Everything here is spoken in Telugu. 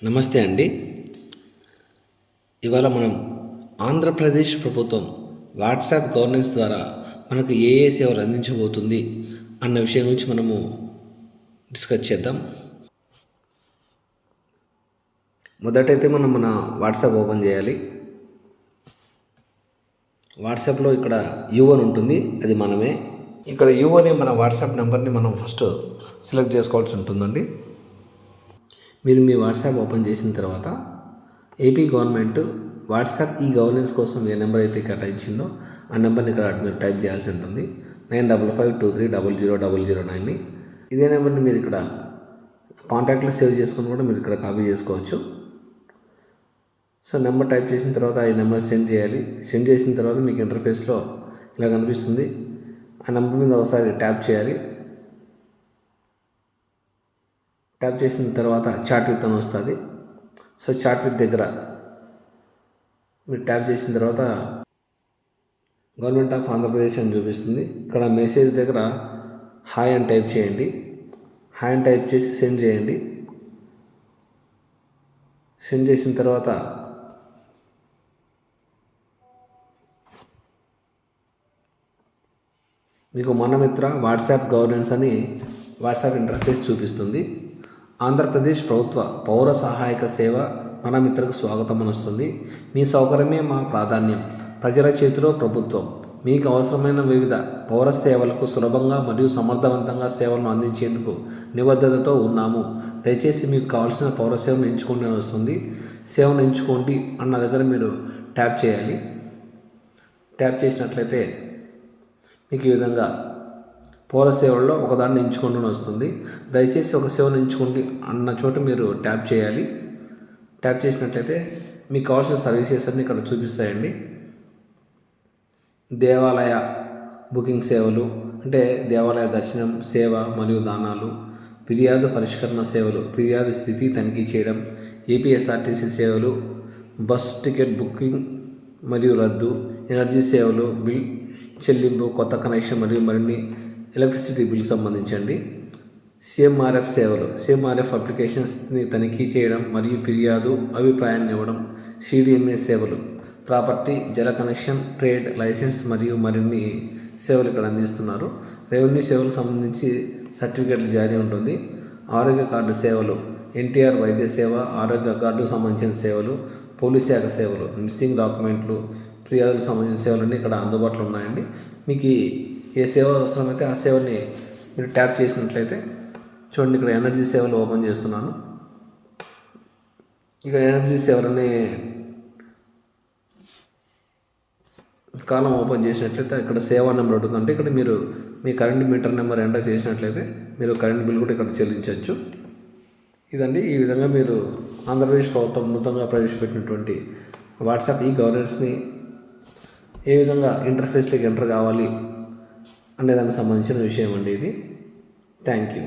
నమస్తే అండి. ఇవాళ మనం ఆంధ్రప్రదేశ్ ప్రభుత్వం వాట్సాప్ గవర్నెన్స్ ద్వారా మనకు ఏ ఏ సేవలు అందించబోతుంది అన్న విషయం గురించి మనము డిస్కస్ చేద్దాం. మొదటైతే మనం మన వాట్సాప్ ఓపెన్ చేయాలి. వాట్సాప్లో ఇక్కడ యూ అని ఉంటుంది, అది మనమే. ఇక్కడ యూ అనే మన వాట్సాప్ నెంబర్ని మనం ఫస్ట్ సెలెక్ట్ చేసుకోవాల్సి ఉంటుందండి. మీరు మీ వాట్సాప్ ఓపెన్ చేసిన తర్వాత AP government WhatsApp e governance కోసం ఏ నెంబర్ అయితే కేటాయించిందో ఆ నెంబర్ని ఇక్కడ మీరు టైప్ చేయాల్సి ఉంటుంది. 9552300009ని. ఇదే నెంబర్ని మీరు ఇక్కడ కాంటాక్ట్లో సేవ్ చేసుకుని కూడా మీరు ఇక్కడ కాపీ చేసుకోవచ్చు. సో నెంబర్ టైప్ చేసిన తర్వాత ఈ నెంబర్ సెండ్ చేయాలి. సెండ్ చేసిన తర్వాత మీకు ఇంటర్ఫేస్లో ఇలా కనిపిస్తుంది. ఆ నెంబర్ మీద ఒకసారి ట్యాప్ చేయాలి. ట్యాప్ చేసిన తర్వాత చాట్ విత్ అని వస్తుంది. సో చాట్ విత్ దగ్గర మీరు ట్యాప్ చేసిన తర్వాత గవర్నమెంట్ ఆఫ్ ఆంధ్రప్రదేశ్ అని చూపిస్తుంది. ఇక్కడ మెసేజ్ దగ్గర హాయ్ అని టైప్ చేయండి. హాయ్ అని టైప్ చేసి సెండ్ చేయండి. సెండ్ చేసిన తర్వాత మీకు మనమిత్ర వాట్సాప్ గవర్నెన్స్ అని వాట్సాప్ ఇంటర్ఫేస్ చూపిస్తుంది. ఆంధ్రప్రదేశ్ ప్రభుత్వ పౌర సహాయక సేవ మనమిత్రకు స్వాగతం అని వస్తుంది. మీ సౌకర్యమే మా ప్రాధాన్యం. ప్రజల చేతిలో ప్రభుత్వం. మీకు అవసరమైన వివిధ పౌర సేవలకు సులభంగా మరియు సమర్థవంతంగా సేవలను అందించేందుకు నిబద్ధతతో ఉన్నాము. దయచేసి మీకు కావాల్సిన పౌర సేవను ఎంచుకోండి అని వస్తుంది. సేవను ఎంచుకోండి అన్న దగ్గర మీరు ట్యాప్ చేయాలి. ట్యాప్ చేసినట్లయితే మీకు ఈ విధంగా పౌర సేవల్లో ఒకదాన్ని ఎంచుకోండి అని వస్తుంది. దయచేసి ఒక సేవను ఎంచుకోండి అన్న చోట మీరు ట్యాప్ చేయాలి. ట్యాప్ చేసినట్లయితే మీకు కావాల్సిన సర్వీసెస్ అన్నీ ఇక్కడ చూపిస్తాయండి. దేవాలయ బుకింగ్ సేవలు అంటే దేవాలయ దర్శనం సేవ మరియు దానాలు, ఫిర్యాదు పరిష్కరణ సేవలు, ఫిర్యాదు స్థితి తనిఖీ చేయడం, ఏపీఎస్ఆర్టీసీ సేవలు, బస్ టికెట్ బుకింగ్ మరియు రద్దు, ఎనర్జీ సేవలు, బిల్ చెల్లింపు, కొత్త కనెక్షన్ మరియు మరిన్ని ఎలక్ట్రిసిటీ బిల్కి సంబంధించండి. సిఎంఆర్ఎఫ్ సేవలు, సిఎంఆర్ఎఫ్ అప్లికేషన్స్ని తనిఖీ చేయడం మరియు ఫిర్యాదు అభిప్రాయాన్ని ఇవ్వడం, సిడిఎంఏ సేవలు, ప్రాపర్టీ, జల కనెక్షన్, ట్రేడ్ లైసెన్స్ మరియు మరిన్ని సేవలు ఇక్కడ అందిస్తున్నారు. రెవెన్యూ సేవలకు సంబంధించి సర్టిఫికేట్లు జారీ ఉంటుంది. ఆరోగ్య కార్డు సేవలు, ఎన్టీఆర్ వైద్య సేవ, ఆరోగ్య కార్డుకు సంబంధించిన సేవలు, పోలీస్ శాఖ సేవలు, మిస్సింగ్ డాక్యుమెంట్లు, ఫిర్యాదులకు సంబంధించిన సేవలన్నీ ఇక్కడ అందుబాటులో ఉన్నాయండి. మీకు ఏ సేవ అవసరమైతే ఆ సేవని మీరు ట్యాప్ చేసినట్లయితే చూడండి, ఇక్కడ ఎనర్జీ సేవలు ఓపెన్ చేస్తున్నాను. ఇక ఎనర్జీ సేవలని కాలం ఓపెన్ చేసినట్లయితే ఇక్కడ సేవా నెంబర్ ఉంటుందంటే ఇక్కడ మీరు మీ కరెంట్ మీటర్ నెంబర్ ఎంటర్ చేసినట్లయితే మీరు కరెంట్ బిల్ కూడా ఇక్కడ చెల్లించవచ్చు. ఇదండి, ఈ విధంగా మీరు ఆంధ్రప్రదేశ్ ప్రభుత్వం నూతనంగా ప్రవేశపెట్టినటువంటి వాట్సాప్ ఈ గవర్నెన్స్ని ఏ విధంగా ఇంటర్ఫేస్లోకి ఎంటర్ కావాలి అనేదానికి సంబంధించిన విషయం అండి ఇది. Thank you.